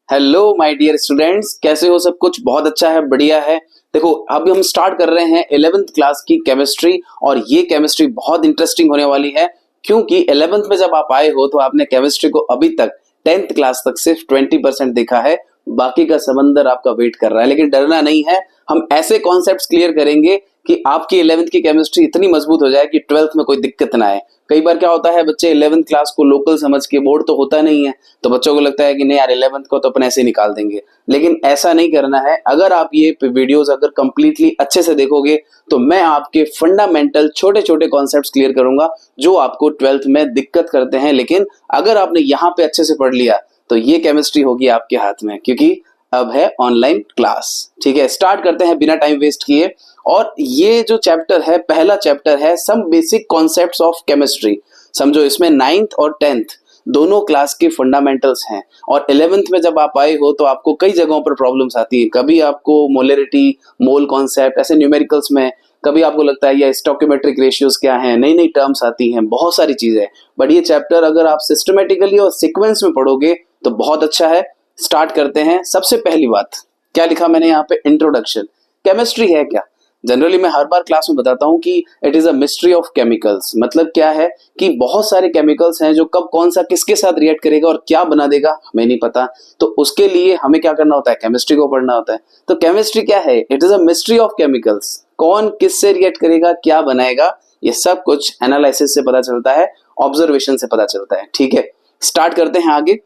Hello my dear students, कैसे हो? सब कुछ बहुत अच्छा है, बढ़िया है। देखो, अभी हम स्टार्ट कर रहे हैं 11th क्लास की केमिस्ट्री और ये केमिस्ट्री बहुत इंटरेस्टिंग होने वाली है क्योंकि 11th में जब आप आए हो तो आपने केमिस्ट्री को अभी तक 10th क्लास तक सिर्फ 20% देखा है, बाकी का समंदर आपका वेट कर रहा है। लेकिन डरना नहीं है, हम ऐसे कॉन्सेप्ट्स क्लियर करेंगे कि आपकी 11th की केमिस्ट्री इतनी मजबूत हो जाए कि 12th में कोई दिक्कत ना आए। कई बार क्या होता है, बच्चे 11th क्लास को लोकल समझ के, बोर्ड तो होता नहीं है, तो बच्चों को लगता है कि नहीं यार 11th को तो अपन ऐसे निकाल देंगे। लेकिन ऐसा नहीं करना है। अगर आप ये वीडियोस अगर कंप्लीटली अच्छे से देखोगे तो मैं आपके फंडामेंटल छोटे छोटे कॉन्सेप्ट्स क्लियर करूंगा जो आपको 12th में दिक्कत करते हैं। लेकिन अगर आपने यहाँ पे अच्छे से पढ़ लिया तो ये केमिस्ट्री होगी आपके हाथ में, क्योंकि अब है ऑनलाइन क्लास। ठीक है, स्टार्ट करते हैं बिना टाइम वेस्ट किए। और ये जो चैप्टर है, पहला चैप्टर है some basic concepts of chemistry. समझो, इसमें 9th और 10th दोनों क्लास के फंडामेंटल्स हैं। और 11th में जब आप आए हो तो आपको कई जगहों पर प्रॉब्लम्स आती है। कभी आपको मोलरिटी, मोल कॉन्सेप्ट ऐसे न्यूमेरिकल्स में, कभी आपको लगता है ये स्टोइकोमेट्रिक रेशियोज क्या है, नई नई टर्म्स आती हैं, बहुत सारी चीजें। बट ये चैप्टर अगर आप सिस्टमेटिकली और सीक्वेंस में पढ़ोगे तो बहुत अच्छा है। स्टार्ट करते हैं। सबसे पहली बात क्या लिखा मैंने यहाँ पे, इंट्रोडक्शन। केमिस्ट्री है क्या? जनरली मैं हर बार क्लास में बताता हूँ कि it is a mystery of chemicals. मतलब क्या है कि बहुत सारे केमिकल्स हैं जो कब कौन सा किसके साथ रिएक्ट करेगा और क्या बना देगा हमें नहीं पता। तो उसके लिए हमें क्या करना होता है, केमिस्ट्री को पढ़ना होता है। तो केमिस्ट्री क्या है? It is a mystery of chemicals. कौन किससे रिएक्ट करेगा, क्या बनाएगा, ये सब कुछ एनालिसिस से पता चलता है, ऑब्जर्वेशन से पता चलता है। ठीक है, स्टार्ट करते हैं आगे।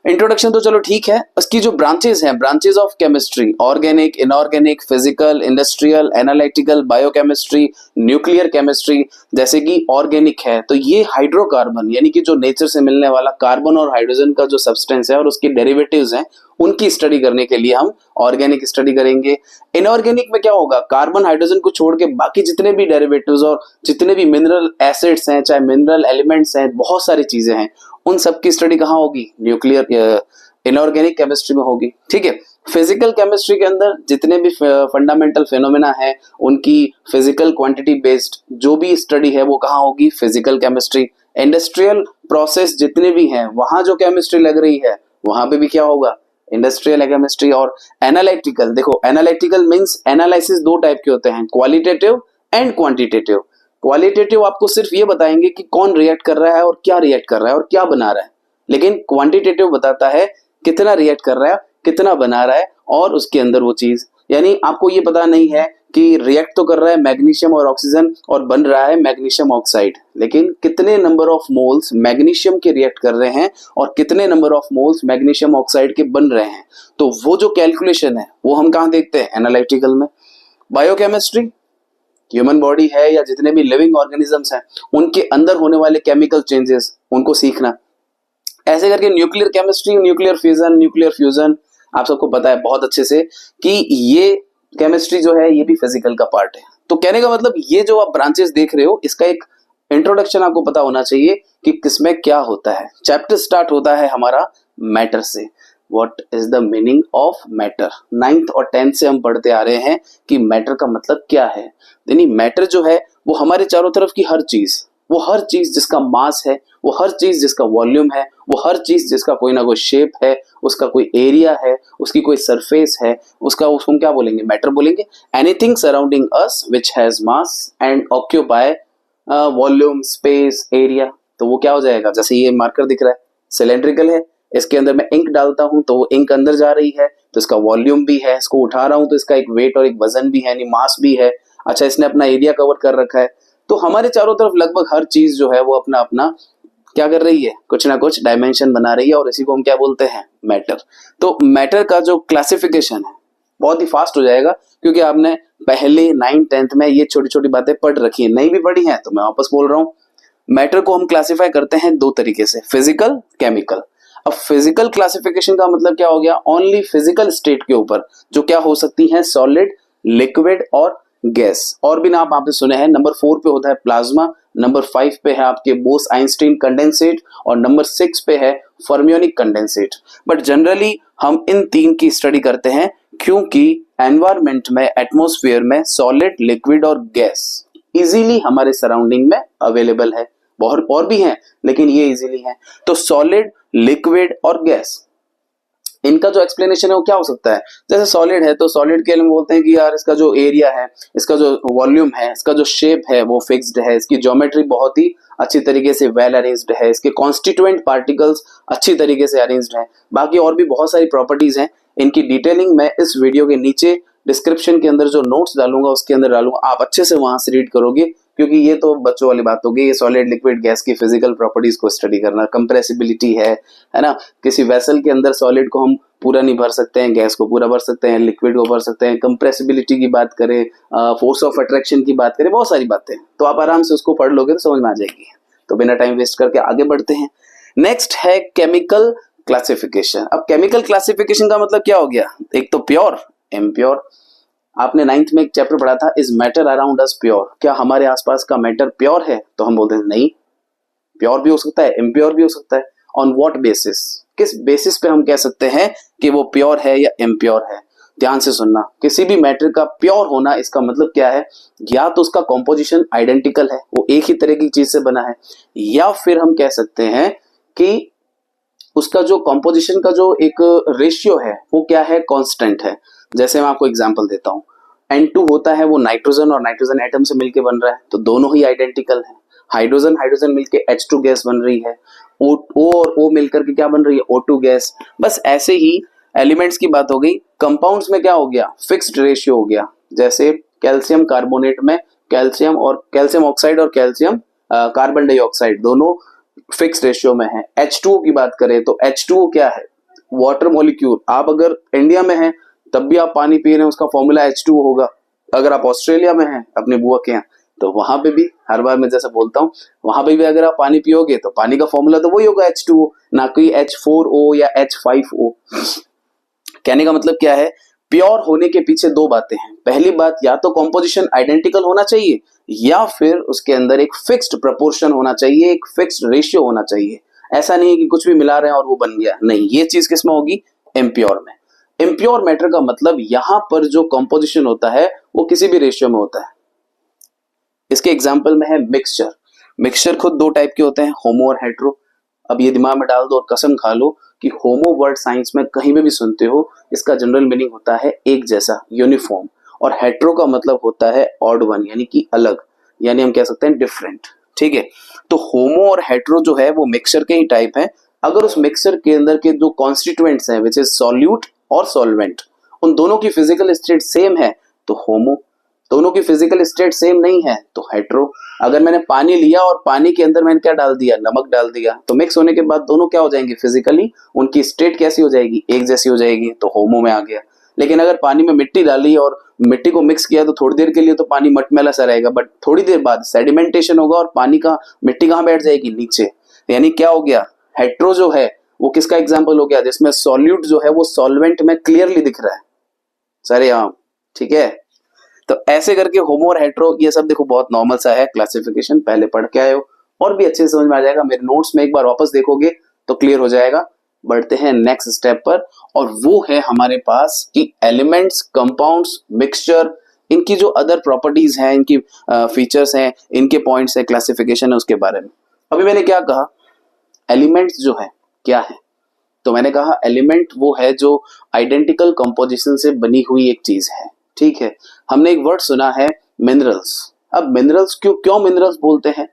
इंट्रोडक्शन तो चलो ठीक है। उसकी जो ब्रांचेस हैं, branches of chemistry, organic, inorganic, physical, industrial, analytical, biochemistry, nuclear chemistry. जैसे कि ऑर्गेनिक है तो ये हाइड्रोकार्बन यानी कि जो नेचर से मिलने वाला कार्बन और हाइड्रोजन का जो सब्सटेंस है और उसके डेरिवेटिव्स हैं, उनकी स्टडी करने के लिए हम ऑर्गेनिक स्टडी करेंगे। इनऑर्गेनिक में क्या होगा, कार्बन हाइड्रोजन को छोड़ के बाकी जितने भी डेरिवेटिव्स और जितने भी मिनरल एसिड्स हैं, चाहे मिनरल एलिमेंट्स हैं, बहुत सारी चीजें हैं, उन सब की स्टडी कहाँ होगी? न्यूक्लियर इनऑर्गेनिक केमिस्ट्री में होगी। ठीक है। फिजिकल केमिस्ट्री के अंदर जितने भी फंडामेंटल फिनोमेना है, उनकी फिजिकल क्वांटिटी बेस्ड जो भी स्टडी है वो कहाँ होगी? Physical chemistry. इंडस्ट्रियल प्रोसेस जितने भी हैं वहां जो केमिस्ट्री लग रही है वहां पे भी क्या होगा? Industrial chemistry. और एनालिटिकल, देखो एनालिटिकल मींस एनालिसिस दो टाइप के होते हैं, क्वालिटेटिव एंड क्वांटिटेटिव। क्वालिटेटिव आपको सिर्फ ये बताएंगे कि कौन रिएक्ट कर रहा है और क्या रिएक्ट कर रहा है और क्या बना रहा है। लेकिन क्वांटिटेटिव बताता है कितना रिएक्ट कर रहा है, कितना बना रहा है और उसके अंदर वो चीज। यानी आपको ये पता नहीं है कि रिएक्ट तो कर रहा है मैग्नीशियम और ऑक्सीजन और बन रहा है मैग्नीशियम ऑक्साइड, लेकिन कितने नंबर ऑफ मोल्स मैग्नीशियम के रिएक्ट कर रहे हैं और कितने number of moles magnesium oxide के बन रहे हैं, तो वो जो कैलकुलेशन है वो हम कहाँ देखते हैं? एनालिटिकल में। बायोकेमिस्ट्री, ह्यूमन बॉडी है या जितने भी लिविंग ऑर्गेनिजम्स हैं उनके अंदर होने वाले केमिकल चेंजेस, उनको सीखना। ऐसे करके न्यूक्लियर केमिस्ट्री, न्यूक्लियर फ्यूजन आप सबको पता है बहुत अच्छे से कि ये केमिस्ट्री जो है ये भी फिजिकल का पार्ट है। तो कहने का मतलब ये जो आप ब्रांचेस देख रहे हो इसका एक इंट्रोडक्शन आपको पता होना चाहिए कि किसमें क्या होता है। चैप्टर स्टार्ट होता है हमारा मैटर से। What is the meaning of matter? 9th और 10th से हम पढ़ते आ रहे हैं कि मैटर का मतलब क्या है। यानी मैटर जो है वो हमारे चारों तरफ की हर चीज, वो हर चीज जिसका मास है, वो हर चीज जिसका वॉल्यूम है, वो हर चीज जिसका कोई ना कोई शेप है, उसका कोई एरिया है, उसकी कोई सरफेस है, उसको क्या बोलेंगे? मैटर बोलेंगे। Anything surrounding us which has mass and occupy volume, space, area. तो वो क्या हो जाएगा? जैसे ये मार्कर दिख रहा है, सिलेंड्रिकल है, इसके अंदर मैं इंक डालता हूं तो वो इंक अंदर जा रही है तो इसका वॉल्यूम भी है, इसको उठा रहा हूं तो इसका एक वेट और एक वजन भी है, यानी मास भी है। अच्छा, इसने अपना एरिया कवर कर रखा है। तो हमारे चारों तरफ लगभग हर चीज जो है वो अपना अपना क्या कर रही है? कुछ ना कुछ डायमेंशन बना रही है और इसी को हम क्या बोलते हैं? मैटर। तो मैटर का जो क्लासिफिकेशन है बहुत ही फास्ट हो जाएगा क्योंकि आपने पहले 9th 10th में ये छोटी छोटी बातें पढ़ रखी है, नहीं भी पढ़ी है तो मैं वापस बोल रहा हूँ। मैटर को हम क्लासिफाई करते हैं दो तरीके से, फिजिकल, केमिकल। अब फिजिकल क्लासिफिकेशन का मतलब क्या हो गया? ओनली फिजिकल स्टेट के ऊपर जो क्या हो सकती है? सॉलिड, लिक्विड और गैस। और भी नाम आपने सुने हैं। नंबर 4 पे होता है प्लाज्मा, नंबर 5 पे है आपके बोस आइंस्टीन कंडेंसेट और नंबर 6 पे है फर्मियोनिक कंडेंसेट। बट जनरली हम इन तीन की स्टडी करते हैं क्योंकि एनवायरमेंट में, एटमॉस्फेयर में सॉलिड, लिक्विड और गैस इजीली हमारे सराउंडिंग में अवेलेबल है। बहुत और भी हैं लेकिन ये इजीली है। तो सॉलिड, लिक्विड और गैस इनका जो एक्सप्लेनेशन है वो क्या हो सकता है, जैसे सॉलिड है तो सॉलिड के लिए हम बोलते हैं कि यार इसका जो एरिया है, इसका जो वॉल्यूम है, इसका जो शेप है वो फिक्स्ड है, इसकी ज्योमेट्री बहुत ही अच्छी तरीके से वेल अरेंज्ड है, इसके कॉन्स्टिट्यूएंट पार्टिकल्स अच्छी तरीके से अरेंज्ड है। बाकी और भी बहुत सारी प्रॉपर्टीज हैं, इनकी डिटेलिंग मैं इस वीडियो के नीचे डिस्क्रिप्शन के अंदर जो नोट्स डालूंगा उसके अंदर डालूंगा, आप अच्छे से वहां से रीड करोगे, क्योंकि ये तो बच्चों वाली बात होगी। ये सॉलिड लिक्विड गैस की फिजिकल प्रॉपर्टीज को स्टडी करना, कंप्रेसिबिलिटी है ना, किसी वेसल के अंदर सॉलिड को हम पूरा नहीं भर सकते हैं, गैस को पूरा भर सकते हैं, लिक्विड को भर सकते हैं, कंप्रेसिबिलिटी की बात करें, फोर्स ऑफ अट्रैक्शन की बात करें, बहुत सारी बातें, तो आप आराम से उसको पढ़ लोगे तो समझ में आ जाएगी। तो बिना टाइम वेस्ट करके आगे बढ़ते हैं। नेक्स्ट है केमिकल क्लासिफिकेशन। अब केमिकल क्लासिफिकेशन का मतलब क्या हो गया, एक तो प्योर, इम्प्योर। आपने 9th में एक चैप्टर पढ़ा था, is matter around us pure, क्या हमारे आसपास का मैटर प्योर है, तो हम बोलते हैं नहीं, प्योर भी हो सकता है, इम्प्योर भी हो सकता है। ऑन व्हाट बेसिस, किस बेसिस पे हम कह सकते हैं कि वो प्योर है या इम्प्योर है। ध्यान से सुनना, किसी भी मैटर का प्योर होना इसका मतलब क्या है, या तो उसका कॉम्पोजिशन आइडेंटिकल है, वो एक ही तरह की चीज से बना है, या फिर हम कह सकते हैं कि उसका जो कॉम्पोजिशन का जो एक रेशियो है वो क्या है, कांस्टेंट है। जैसे मैं आपको एग्जांपल देता हूं, N2 होता है वो नाइट्रोजन और नाइट्रोजन एटम से मिलके बन रहा है, तो दोनों ही आइडेंटिकल है। हाइड्रोजन हाइड्रोजन मिलके H2 गैस बन रही है, O और O मिलकर के क्या बन रही है, O2 गैस। बस ऐसे ही एलिमेंट्स की बात हो गई। कंपाउंड्स में क्या हो गया, फिक्स्ड रेशियो हो गया। जैसे कैल्शियम कार्बोनेट में कैल्शियम और कैल्शियम ऑक्साइड और कैल्शियम कार्बन डाइऑक्साइड दोनों फिक्स रेशियो में है। H2O की बात करें तो H2O क्या है, वाटर मॉलिक्यूल। आप अगर इंडिया में हैं तब भी आप पानी पी रहे हैं, उसका फॉर्मूला H2O होगा। अगर आप ऑस्ट्रेलिया में हैं अपने बुआ के यहाँ, तो वहां पे भी हर बार मैं जैसे बोलता हूँ, वहां पे भी अगर आप पानी पियोगे तो पानी का फॉर्मूला तो वही होगा H2O, ना कोई H4O या H5O। कहने का मतलब क्या है, प्योर होने के पीछे दो बातें हैं। पहली बात, या तो कॉम्पोजिशन आइडेंटिकल होना चाहिए, या फिर उसके अंदर एक फिक्स्ड प्रपोर्शन होना चाहिए, एक फिक्स्ड रेशियो होना चाहिए। ऐसा नहीं है कि कुछ भी मिला रहे हैं और वो बन गया, नहीं, ये चीज किसमें होगी, इम्प्योर में। इम्प्योर मैटर का मतलब यहां पर जो कॉम्पोजिशन होता है वो किसी भी रेशियो में होता है। इसके एग्जाम्पल में है मिक्सचर। मिक्सचर खुद दो टाइप के होते हैं, होमो और हेट्रो। अब ये दिमाग में डाल दो और कसम खा लो कि होमो वर्ड साइंस में कहीं में भी सुनते हो, इसका जनरल मीनिंग होता है एक जैसा, यूनिफॉर्म। और हेट्रो का मतलब होता है ऑड वन, यानी कि अलग, यानी हम कह सकते हैं डिफरेंट। ठीक है, तो होमो और हेट्रो जो है वो मिक्सचर के ही टाइप है। अगर उस मिक्सचर के अंदर के जो कॉन्स्टिट्यूएंट्स हैं, विच इज सॉल्यूट और सॉल्वेंट, उन दोनों की फिजिकल स्टेट सेम है तो होमो, दोनों की फिजिकल स्टेट सेम नहीं है तो हेट्रो। अगर मैंने पानी लिया और पानी के अंदर मैंने क्या डाल दिया, नमक डाल दिया, तो मिक्स होने के बाद दोनों क्या हो जाएंगे, फिजिकली उनकी स्टेट कैसी हो जाएगी, एक जैसी हो जाएगी, तो होमो में आ गया। लेकिन अगर पानी में मिट्टी डाली और मिट्टी को मिक्स किया तो थोड़ी देर के लिए तो पानी मटमैला सा रहेगा, बट थोड़ी देर बाद सेडिमेंटेशन होगा और पानी का मिट्टी कहाँ बैठ जाएगी, नीचे। यानी क्या हो गया, हेट्रो जो है वो किसका एग्जाम्पल हो गया, जिसमें सॉल्यूट जो है वो सॉल्वेंट में क्लियरली दिख रहा है। सरे हाँ, ठीक है। तो ऐसे करके होमो और हेट्रो ये सब देखो बहुत नॉर्मल सा है क्लासिफिकेशन, पहले पढ़ के आए हो और भी अच्छे से समझ में आ जाएगा। मेरे नोट्स में एक बार वापस देखोगे तो क्लियर हो जाएगा। बढ़ते हैं नेक्स्ट स्टेप पर, और वो है हमारे पास कि एलिमेंट्स, कंपाउंड्स, मिक्सचर, इनकी जो अदर प्रॉपर्टीज हैं, इनकी फीचर्स हैं, इनके पॉइंट्स है, क्लासिफिकेशन है, उसके बारे में। अभी मैंने क्या कहा, एलिमेंट्स जो है क्या है, तो मैंने कहा एलिमेंट वो है जो आइडेंटिकल कंपोजिशन से बनी हुई एक चीज है। ठीक है, हमने एक वर्ड सुना है मिनरल्स। अब मिनरल्स क्यों मिनरल्स बोलते हैं,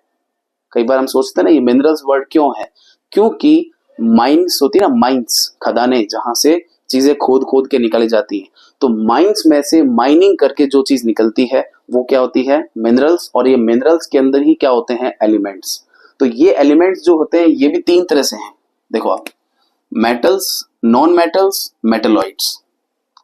कई बार हम सोचते हैं ना ये मिनरल्स वर्ड क्यों है, क्योंकि माइंस होती है ना, माइंस, खदाने, जहां से चीजें खोद खोद के निकाली जाती है, तो माइंस में से माइनिंग करके जो चीज निकलती है वो क्या होती है, मिनरल्स। और ये मिनरल्स के अंदर ही क्या होते हैं, एलिमेंट्स। तो ये एलिमेंट्स जो होते हैं ये भी तीन तरह से हैं, देखो आप, मेटल्स, नॉन मेटल्स, मेटलॉइड्स।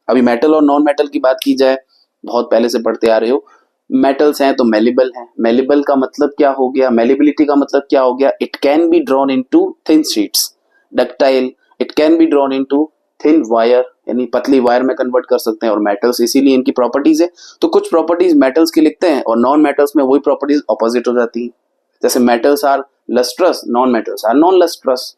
अभी मेटल और नॉन मेटल की बात की जाए, बहुत पहले से पढ़ते आ रहे हो, मेटल्स हैं तो मेलेबल हैं। मेलेबल का मतलब क्या हो गया, मेलेबिलिटी का मतलब क्या हो गया, it can be drawn into thin sheets. Ductile, it can be drawn into thin wire, यानी पतली वायर में कन्वर्ट कर सकते हैं। और मेटल्स इसीलिए इनकी प्रॉपर्टीज है, तो कुछ प्रॉपर्टीज मेटल्स की लिखते हैं और नॉन मेटल्स में वही प्रॉपर्टीज ऑपोजिट हो जाती है। जैसे metals are lustrous, non metals are non lustrous.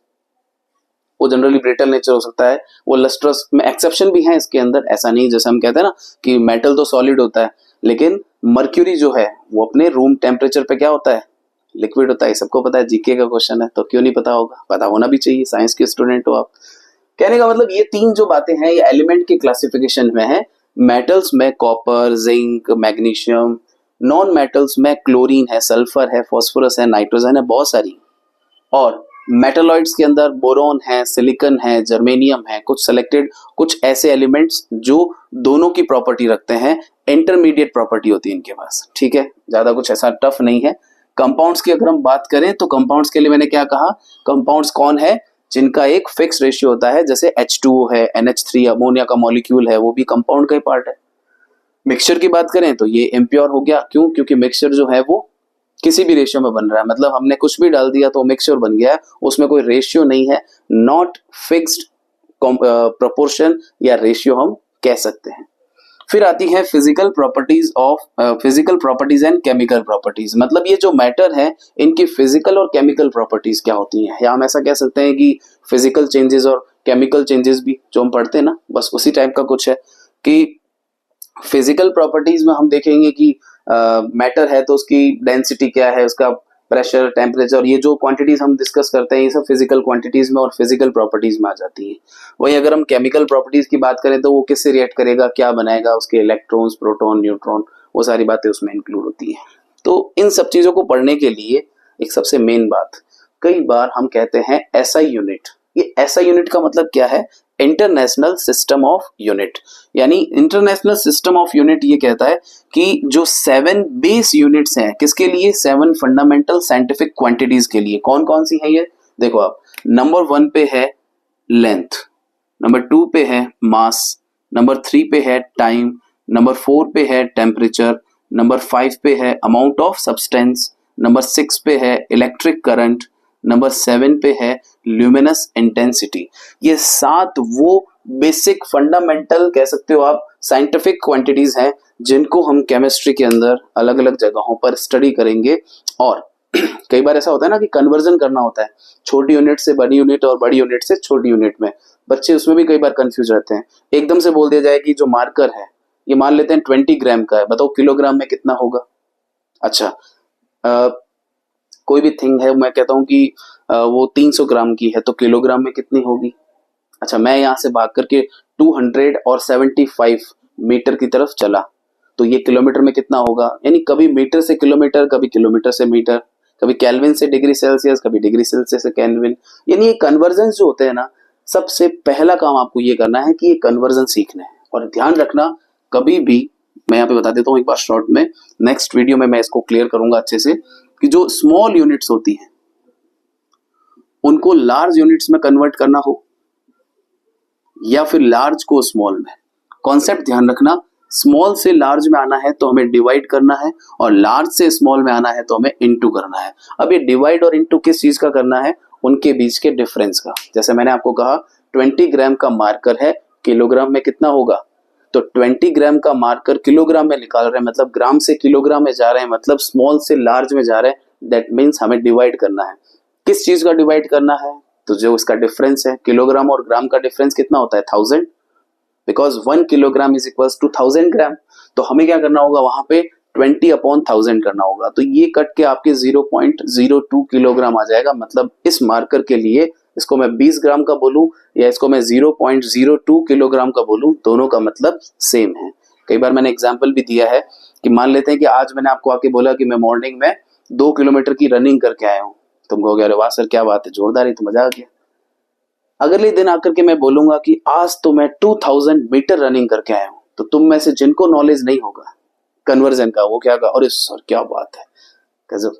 वो जनरली ब्रिटल नेचर हो सकता है, वो लस्ट्रस में एक्सेप्शन भी है इसके अंदर। ऐसा नहीं जैसे हम कहते हैं ना कि मेटल तो सॉलिड होता है, लेकिन मर्क्यूरी जो है वो अपने रूम टेम्परेचर पे क्या होता है, लिक्विड होता है। सबको पता है, जीके का क्वेश्चन है तो क्यों नहीं पता होगा, पता होना भी चाहिए, साइंस के स्टूडेंट हो आप। कहने का मतलब ये तीन जो बातें हैं ये एलिमेंट की क्लासिफिकेशन में है। मेटल्स में copper, zinc, magnesium, non metals में क्लोरीन है, सल्फर है, फास्फोरस है, नाइट्रोजन है, बहुत सारी। और मेटालॉइड्स के अंदर बोरोन है, सिलिकॉन है, जर्मेनियम है, कुछ सेलेक्टेड, कुछ ऐसे एलिमेंट्स जो दोनों की प्रॉपर्टी रखते हैं, इंटरमीडिएट प्रॉपर्टी होती है इनके पास। ठीक है, ज्यादा कुछ ऐसा टफ नहीं है। कंपाउंड्स की अगर हम बात करें तो कंपाउंड्स के लिए मैंने क्या कहा, कंपाउंड्स कौन है जिनका एक फिक्स रेशियो होता है, जैसे H2O है, NH3 अमोनिया का मॉलिक्यूल है, वो भी कंपाउंड का ही पार्ट है। मिक्सचर की बात करें तो ये इम्प्योर हो गया, क्यों? क्योंकि मिक्सचर जो है वो किसी भी रेशियो में बन रहा है, मतलब हमने कुछ भी डाल दिया तो मिक्सचर बन गया है, उसमें कोई रेशियो नहीं है, नॉट फिक्स्ड प्रोपोर्शन या रेशियो हम कह सकते हैं। फिर आती है physical properties and chemical properties, मतलब ये जो मैटर है इनकी फिजिकल और केमिकल प्रॉपर्टीज क्या होती हैं, या हम ऐसा कह सकते हैं कि फिजिकल चेंजेस और केमिकल चेंजेस भी जो हम पढ़ते हैं ना, बस उसी टाइप का कुछ है। कि फिजिकल प्रॉपर्टीज में हम देखेंगे कि मैटर है तो उसकी डेंसिटी क्या है, उसका प्रेशर, टेम्परेचर, ये जो क्वांटिटीज हम डिस्कस करते हैं ये सब फिजिकल क्वांटिटीज में और फिजिकल प्रॉपर्टीज में आ जाती है। वही अगर हम केमिकल प्रॉपर्टीज की बात करें तो वो किससे रिएक्ट करेगा, क्या बनाएगा, उसके इलेक्ट्रॉन्स, प्रोटॉन, न्यूट्रॉन, वो सारी बातें उसमें इंक्लूड होती है। तो इन सब चीजों को पढ़ने के लिए एक सबसे मेन बात, कई बार हम कहते हैं एसआई यूनिट। ये एसआई यूनिट का मतलब क्या है, इंटरनेशनल सिस्टम ऑफ यूनिट। यानी इंटरनेशनल सिस्टम ऑफ यूनिट ये कहता है कि जो 7 बेस यूनिट्स हैं, किसके लिए, 7 फंडामेंटल साइंटिफिक क्वांटिटीज के लिए। कौन कौन सी है ये, देखो आप, नंबर 1 पे है लेंथ, नंबर 2 पे है मास, नंबर 3 पे है टाइम, नंबर 4 पे है टेम्परेचर, नंबर 5 पे है अमाउंट ऑफ सब्सटेंस, नंबर 6 पे है इलेक्ट्रिक करंट, नंबर 7 पे है ल्यूमिनस इंटेंसिटी। ये 7 वो बेसिक फंडामेंटल कह सकते हो आप साइंटिफिक क्वांटिटीज हैं जिनको हम केमिस्ट्री के अंदर अलग अलग जगहों पर स्टडी करेंगे। और कई बार ऐसा होता है ना कि कन्वर्जन करना होता है छोटी यूनिट से बड़ी यूनिट और बड़ी यूनिट से छोटी यूनिट में, बच्चे उसमें भी कई बार कंफ्यूज रहते हैं। एकदम से बोल दिया जाए कि जो मार्कर है ये मान लेते हैं 20 ग्राम का है, बताओ किलोग्राम में कितना होगा। अच्छा, कोई भी थिंग है, मैं कहता हूँ कि वो 300 ग्राम की है तो किलोग्राम में कितनी होगी। अच्छा, मैं यहाँ से भाग करके 275 मीटर की तरफ चला तो ये किलोमीटर में कितना होगा, यानी कभी मीटर से किलोमीटर, कभी किलोमीटर से मीटर, कभी केल्विन से डिग्री सेल्सियस, कभी डिग्री सेल्सियस से केल्विन। यानी ये कन्वर्जन जो होते हैं ना, सबसे पहला काम आपको ये करना है कि ये कन्वर्जन सीखना है। और ध्यान रखना, कभी भी, मैं यहाँ पे बता देता हूँ एक बार शॉर्ट में, नेक्स्ट वीडियो में मैं इसको क्लियर करूंगा अच्छे से, कि जो स्मॉल यूनिट्स होती हैं उनको लार्ज यूनिट्स में कन्वर्ट करना हो या फिर लार्ज को स्मॉल में, कॉन्सेप्ट ध्यान रखना, स्मॉल से लार्ज में आना है तो हमें डिवाइड करना है, और लार्ज से स्मॉल में आना है तो हमें इनटू करना है। अब ये डिवाइड और इनटू किस चीज का करना है, उनके बीच के डिफरेंस का। जैसे मैंने आपको कहा 20 ग्राम का मार्कर है, किलोग्राम में कितना होगा, तो 20 ग्राम का मार्कर किलोग्राम में निकाल रहे हैं, मतलब ग्राम से किलोग्राम में जा रहे हैं, मतलब स्मॉल से लार्ज में जा रहे हैं, दैट मीन्स हमें डिवाइड करना है। किस चीज का डिवाइड करना है, तो जो उसका डिफरेंस है, किलोग्राम और ग्राम का डिफरेंस कितना होता है, 1000, because 1 kilogram is equal to 1000 gram. तो हमें क्या करना होगा, वहां पे 20/1000 करना होगा, तो ये कट के आपके 0.02 किलोग्राम आ जाएगा। मतलब इस मार्कर के लिए इसको मैं 20 ग्राम का बोलूं या इसको मैं 0.02 किलोग्राम का बोलूं, दोनों का मतलब सेम है। कई बार मैंने एग्जाम्पल भी दिया है कि मान लेते हैं कि आज मैंने आपको आके बोला कि मैं मॉर्निंग में 2 किलोमीटर की रनिंग करके आया हूँ, तुम कहोगे अरे वाह सर क्या बात है, जोरदार, ही तो मजा आ गया। अगले दिन आकर के मैं बोलूंगा कि आज तो मैं 2000 मीटर रनिंग करके आया हूं, तो तुम में से जिनको नॉलेज नहीं होगा कन्वर्जन का, वो क्या कहा, अरे सर क्या बात है, गजब।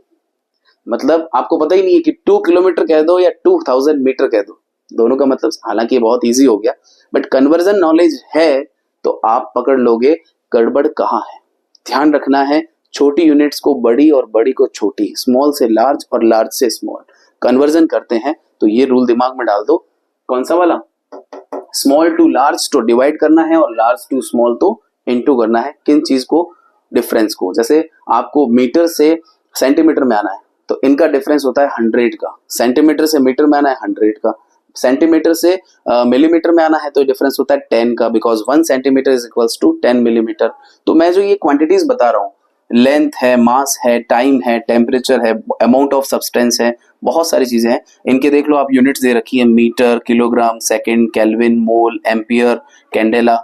मतलब आपको पता ही नहीं है कि 2 किलोमीटर कह दो या 2000 मीटर कह दो, दोनों का मतलब, हालांकि ये बहुत इजी हो गया, बट कन्वर्जन नॉलेज है तो आप पकड़ लोगे गड़बड़ कहाँ है। ध्यान रखना है, छोटी यूनिट्स को बड़ी और बड़ी को छोटी, स्मॉल से लार्ज और लार्ज से स्मॉल कन्वर्जन करते हैं, तो ये रूल दिमाग में डाल दो। कौन सा वाला, स्मॉल टू लार्ज तो डिवाइड करना है और लार्ज टू स्मॉल तो इनटू करना है। किन चीज को, डिफरेंस को। जैसे आपको मीटर से सेंटीमीटर में आना है तो इनका डिफरेंस होता है 100 का, सेंटीमीटर से मीटर में आना है 100 का, सेंटीमीटर से मिलीमीटर में आना है तो डिफरेंस होता है 10 का, because 1 centimetre is equals to 10 millimetre. तो मैं जो ये क्वांटिटीज बता रहा हूँ, लेंथ है, मास है, टाइम है, टेम्परेचर है, अमाउंट ऑफ सब्सटेंस है, बहुत सारी चीजें हैं। इनके देख लो आप यूनिट्स दे रखी है, मीटर, किलोग्राम, सेकंड, केल्विन, मोल, एम्पियर, कैंडेला,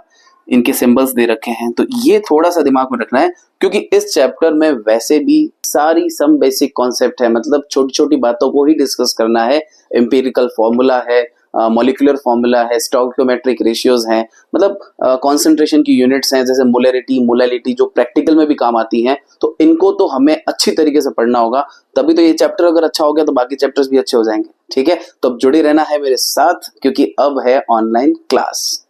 इनके सिंबल्स दे रखे हैं। तो ये थोड़ा सा दिमाग में रखना है, क्योंकि इस चैप्टर में वैसे भी सारी सम बेसिक कॉन्सेप्ट है, मतलब छोटी छोटी बातों को ही डिस्कस करना है। एम्पिरिकल फॉर्मूला है, मॉलिक्यूलर फॉर्मूला है, स्टोइकियोमेट्रिक रेशियोज हैं, मतलब कॉन्सेंट्रेशन की यूनिट्स हैं, जैसे मोलरिटी, मोलालिटी, जो प्रैक्टिकल में भी काम आती हैं। तो इनको तो हमें अच्छी तरीके से पढ़ना होगा, तभी तो ये चैप्टर अगर अच्छा हो गया तो बाकी चैप्टर्स भी अच्छे हो जाएंगे। ठीक है, तो अब जुड़े रहना है मेरे साथ, क्योंकि अब है ऑनलाइन क्लास।